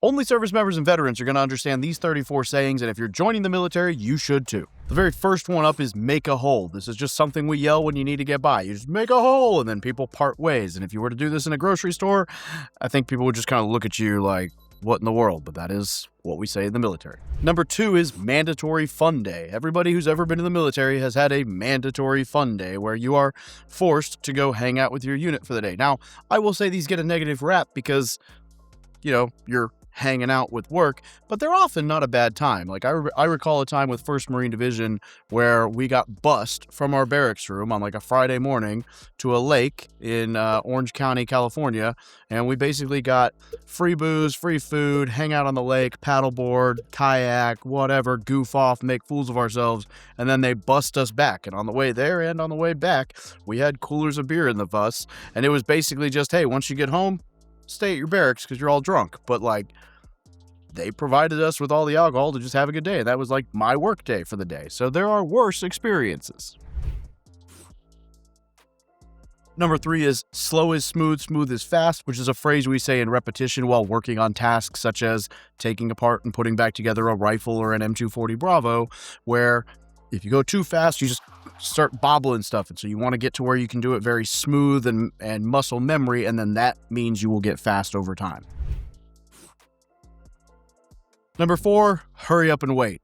Only service members and veterans are going to understand these 34 sayings, and if you're joining the military, you should too. The very first one up is make a hole. This is just something we yell when you need to get by. You just make a hole, and then people part ways. And if you were to do this in a grocery store, I think people would just kind of look at you like, what in the world? But that is what we say in the military. Number 2 is mandatory fun day. Everybody who's ever been in the military has had a mandatory fun day where you are forced to go hang out with your unit for the day. Now, I will say these get a negative rap because, you're hanging out with work, but they're often not a bad time. Like I recall a time with 1st Marine Division where we got bussed from our barracks room on like a Friday morning to a lake in Orange County, California, and we basically got free booze, free food, hang out on the lake, paddleboard, kayak, whatever, goof off, make fools of ourselves, and then they bussed us back. And on the way there and on the way back, we had coolers of beer in the bus, and it was basically just, hey, once you get home, stay at your barracks because you're all drunk. But they provided us with all the alcohol to just have a good day. That was like my work day for the day. So there are worse experiences. Number 3 is slow is smooth, smooth is fast, which is a phrase we say in repetition while working on tasks such as taking apart and putting back together a rifle or an M240 Bravo, where if you go too fast, you just start bobbling stuff. And so you want to get to where you can do it very smooth and muscle memory, and then that means you will get fast over time. Number 4, hurry up and wait.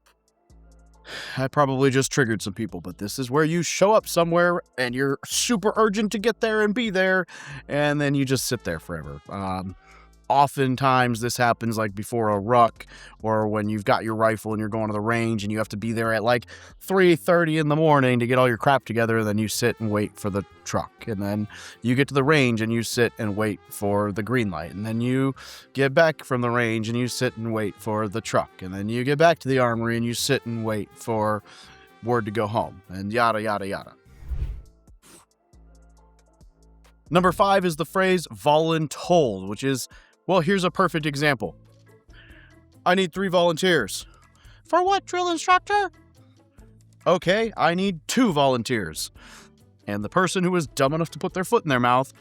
I probably just triggered some people, but this is where you show up somewhere and you're super urgent to get there and be there, and then you just sit there forever. Oftentimes this happens like before a ruck or when you've got your rifle and you're going to the range and you have to be there at like 3:30 in the morning to get all your crap together. And then you sit and wait for the truck, and then you get to the range and you sit and wait for the green light, and then you get back from the range and you sit and wait for the truck, and then you get back to the armory and you sit and wait for word to go home, and yada yada yada. Number 5 is the phrase voluntold, which is, well, here's a perfect example. I need 3 volunteers. For what, drill instructor? Okay, I need 2 volunteers. And the person who was dumb enough to put their foot in their mouth,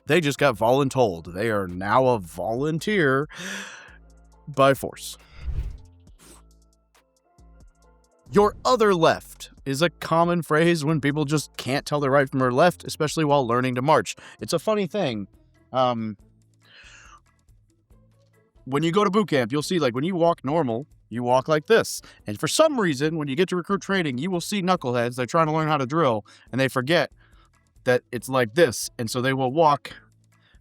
they just got voluntold. They are now a volunteer by force. Your other left is a common phrase when people just can't tell their right from their left, especially while learning to march. It's a funny thing. When you go to boot camp, you'll see when you walk normal, you walk like this. And for some reason, when you get to recruit training, you will see knuckleheads. They're trying to learn how to drill, and they forget that it's like this. And so they will walk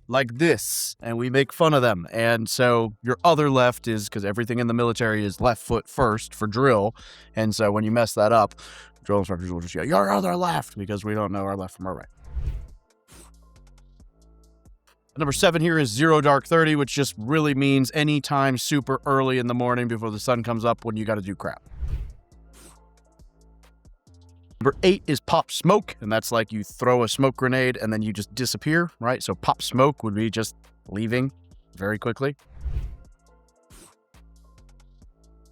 like this, and we make fun of them. And so your other left is, because everything in the military is left foot first for drill. And so when you mess that up, drill instructors will just yell, your other left, because we don't know our left from our right. Number 7 here is 0 dark 30, which just really means anytime super early in the morning before the sun comes up when you got to do crap. Number 8 is pop smoke, and that's like you throw a smoke grenade and then you just disappear, right? So pop smoke would be just leaving very quickly.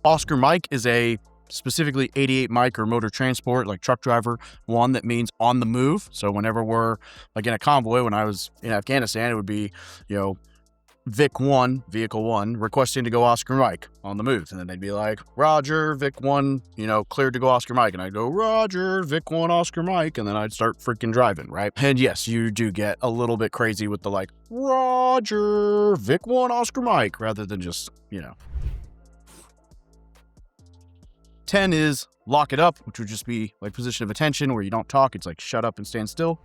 Oscar Mike is a specifically 88 Mike or motor transport, like truck driver one, that means on the move. So whenever we're like in a convoy, when I was in Afghanistan, it would be, Vic 1, vehicle 1, requesting to go Oscar Mike on the move. And then they'd be like, Roger, Vic 1, cleared to go Oscar Mike. And I'd go, Roger, Vic 1, Oscar Mike. And then I'd start freaking driving, right? And yes, you do get a little bit crazy with the Roger, Vic 1, Oscar Mike, rather than just, 10 is lock it up, which would just be like position of attention where you don't talk. It's like shut up and stand still.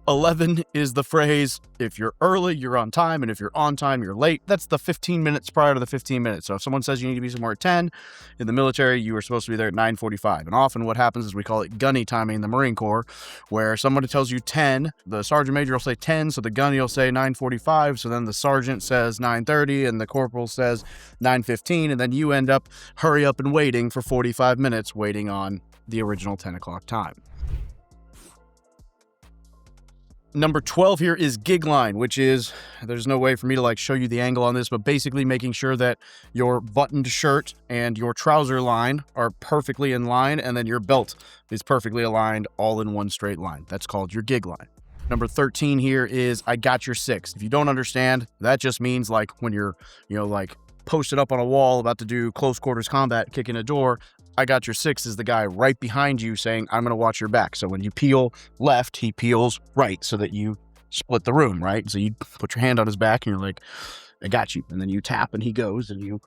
11 is the phrase, if you're early, you're on time, and if you're on time, you're late. That's the 15 minutes prior to the 15 minutes. So if someone says you need to be somewhere at 10, in the military, you are supposed to be there at 9:45. And often what happens is we call it gunny timing in the Marine Corps, where somebody tells you 10, the sergeant major will say 10, so the gunny will say 9:45, so then the sergeant says 9:30, and the corporal says 9:15, and then you end up hurry up and waiting for 45 minutes, waiting on the original 10 o'clock time. Number 12 here is gig line, which is, there's no way for me to show you the angle on this, but basically making sure that your buttoned shirt and your trouser line are perfectly in line, and then your belt is perfectly aligned all in one straight line. That's called your gig line. Number 13 here is I got your six. If you don't understand, that just means like when you're, like posted up on a wall about to do close quarters combat, kicking a door. I got your six is the guy right behind you saying, I'm going to watch your back. So when you peel left, he peels right so that you split the room, right? So you put your hand on his back and you're like, I got you. And then you tap and he goes and you.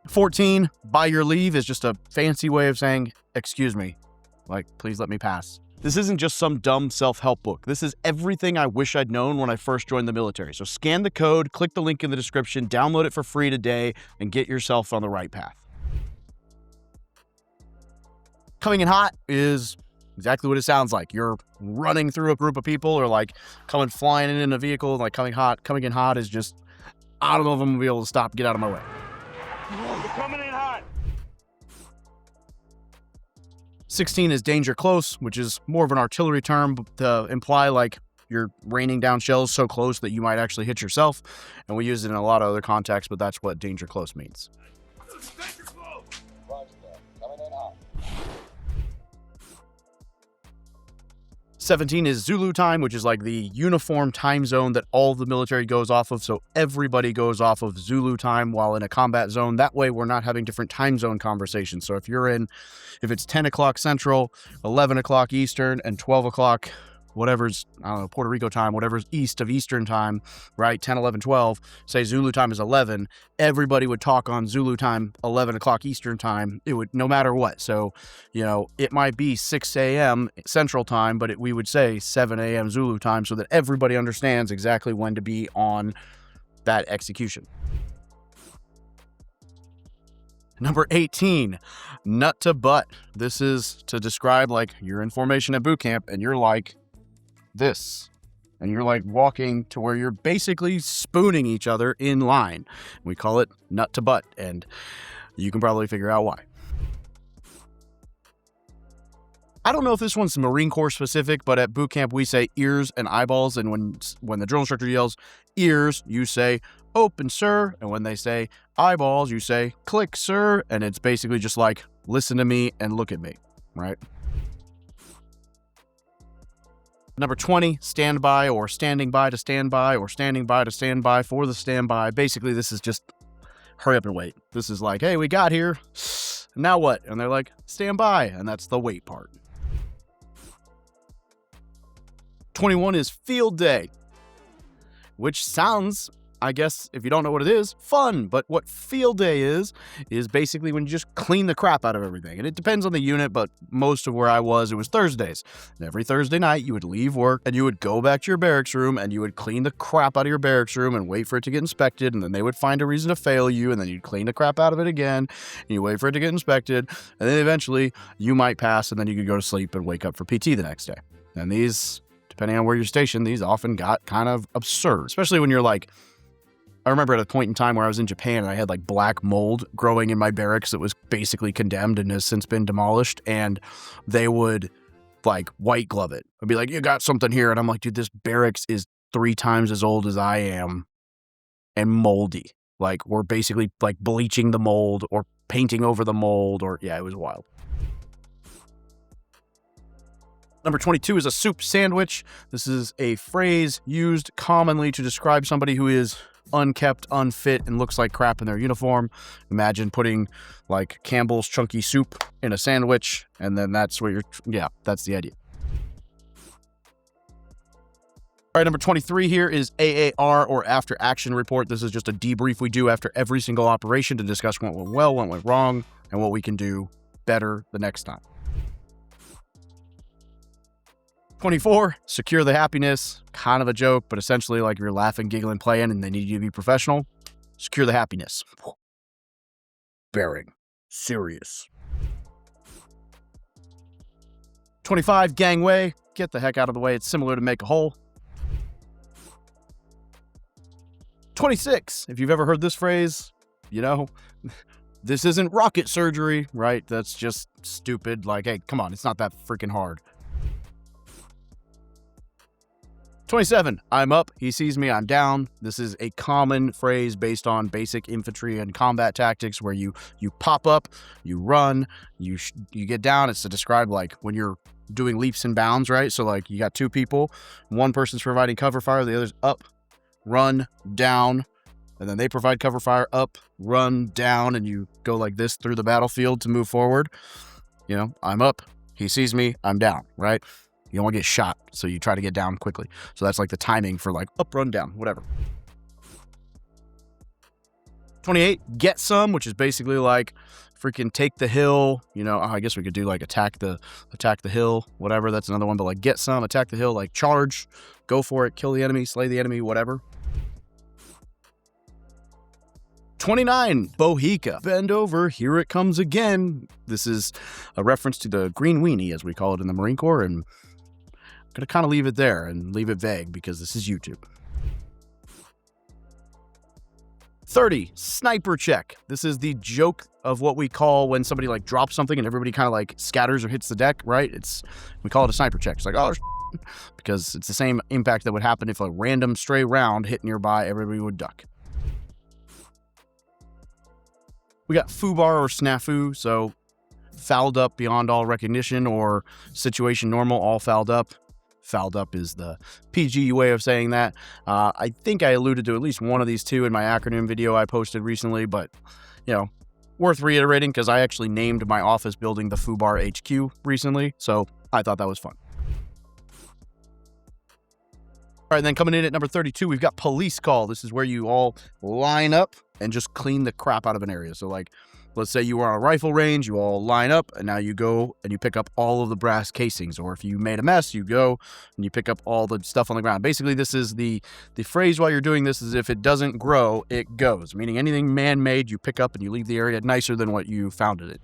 14, by your leave is just a fancy way of saying, excuse me, like, please let me pass. This isn't just some dumb self-help book. This is everything I wish I'd known when I first joined the military. So scan the code, click the link in the description, download it for free today, and get yourself on the right path. Coming in hot is exactly what it sounds like. You're running through a group of people or like coming flying in a vehicle, like coming hot. Coming in hot is just, I don't know if I'm gonna be able to stop, get out of my way. You're coming in hot. 16 is danger close, which is more of an artillery term to imply like you're raining down shells so close that you might actually hit yourself. And we use it in a lot of other contexts, but that's what danger close means. 17 is Zulu time, which is like the uniform time zone that all the military goes off of. So everybody goes off of Zulu time while in a combat zone. That way we're not having different time zone conversations. So if it's 10 o'clock Central, 11 o'clock Eastern, and 12 o'clock, whatever's, I don't know, Puerto Rico time, whatever's east of Eastern time, right? 10, 11, 12, say Zulu time is 11. Everybody would talk on Zulu time, 11 o'clock Eastern time. It would, no matter what. So, it might be 6 a.m. Central time, but we would say 7 a.m. Zulu time so that everybody understands exactly when to be on that execution. Number 18, nut to butt. This is to describe like you're in formation at boot camp and you're like this, and you're like walking to where you're basically spooning each other in line. We call it nut to butt, and you can probably figure out why. I don't know if this one's Marine Corps specific, but at boot camp we say ears and eyeballs, and when the drill instructor yells ears, you say open, sir, and when they say eyeballs, you say click, sir, and it's basically just like listen to me and look at me, right? Number 20, standby or standing by to stand by or standing by to stand by for the standby. Basically, this is just hurry up and wait. This is like, hey, we got here. Now what? And they're like, stand by. And that's the wait part. 21 is field day, which sounds, I guess, if you don't know what it is, fun. But what field day is basically when you just clean the crap out of everything. And it depends on the unit, but most of where I was, it was Thursdays. And every Thursday night, you would leave work and you would go back to your barracks room and you would clean the crap out of your barracks room and wait for it to get inspected. And then they would find a reason to fail you. And then you'd clean the crap out of it again. And you wait for it to get inspected. And then eventually you might pass and then you could go to sleep and wake up for PT the next day. And these, depending on where you're stationed, these often got kind of absurd, especially when you're like, I remember at a point in time where I was in Japan and I had like black mold growing in my barracks that was basically condemned and has since been demolished, and they would like white glove it. I'd be like, you got something here. And I'm like, dude, this barracks is 3 times as old as I am and moldy. Like we're basically like bleaching the mold or painting over the mold or it was wild. Number 22 is a soup sandwich. This is a phrase used commonly to describe somebody who is unkept, unfit, and looks like crap in their uniform. Imagine putting like Campbell's chunky soup in a sandwich, and then that's what that's the idea. All right, number 23 here is AAR, or after action report. This is just a debrief we do after every single operation to discuss what went well, what went wrong, and what we can do better the next time. 24, secure the happiness. Kind of a joke, but essentially like you're laughing, giggling, playing, and they need you to be professional. Secure the happiness. Bearing. Serious. 25, gangway. Get the heck out of the way. It's similar to make a hole. 26, if you've ever heard this phrase, this isn't rocket surgery, right? That's just stupid. Like, hey, come on, it's not that freaking hard. 27, I'm up, he sees me, I'm down. This is a common phrase based on basic infantry and combat tactics where you pop up, you run, you get down. It's to describe like when you're doing leaps and bounds, right? So like you got two people, one person's providing cover fire, the other's up, run, down, and then they provide cover fire, up, run, down, and you go like this through the battlefield to move forward. You know, I'm up, he sees me, I'm down, right? You don't want to get shot, so you try to get down quickly. So that's like the timing for like up, run, down, whatever. 28, get some, which is basically like freaking take the hill. You know, I guess we could do like attack the hill, whatever. That's another one. But like get some, attack the hill, like charge, go for it, kill the enemy, slay the enemy, whatever. 29, Bohica. Bend over, here it comes again. This is a reference to the green weenie, as we call it in the Marine Corps, and I'm going to kind of leave it there and leave it vague because this is YouTube. 30, sniper check. This is the joke of what we call when somebody like drops something and everybody kind of like scatters or hits the deck, right? We call it a sniper check. It's like, oh, because it's the same impact that would happen if a random stray round hit nearby, everybody would duck. We got foobar or snafu, so fouled up beyond all recognition, or situation normal, all fouled up. Fouled up is the PG way of saying that. I think I alluded to at least one of these two in my acronym video I posted recently, but, you know, worth reiterating because I actually named my office building the Foobar HQ recently, so I thought that was fun. All right, then coming in at number 32, we've got police call. This is where you all line up and just clean the crap out of an area. So like, let's say you were on a rifle range, you all line up, and now you go and you pick up all of the brass casings. Or if you made a mess, you go and you pick up all the stuff on the ground. Basically, this is the phrase while you're doing this is if it doesn't grow, it goes. Meaning anything man-made, you pick up and you leave the area nicer than what you founded it.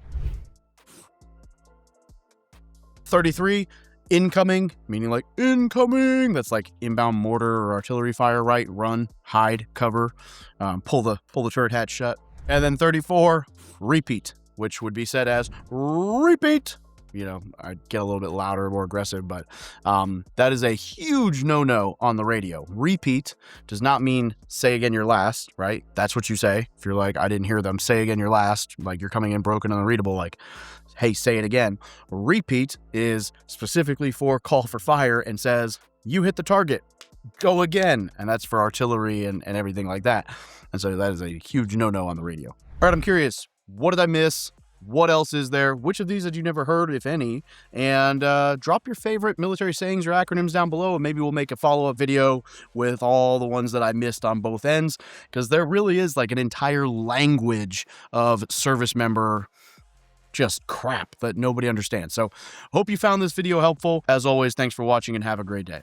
33, incoming, meaning like incoming. That's like inbound mortar or artillery fire, right? Run, hide, cover, pull the turret hatch shut. And then 34, repeat, which would be said as repeat. You know, I'd get a little bit louder, more aggressive, but that is a huge no-no on the radio. Repeat does not mean say again your last, right? That's what you say. If you're like, I didn't hear them, say again your last, like you're coming in broken and unreadable, like, hey, say it again. Repeat is specifically for call for fire and says, you hit the target, go again. And that's for artillery and everything like that. And so that is a huge no-no on the radio. All right, I'm curious, what did I miss? What else is there? Which of these had you never heard, if any? And drop your favorite military sayings or acronyms down below, and maybe we'll make a follow-up video with all the ones that I missed on both ends, because there really is like an entire language of service member just crap that nobody understands. So hope you found this video helpful. As always, thanks for watching and have a great day.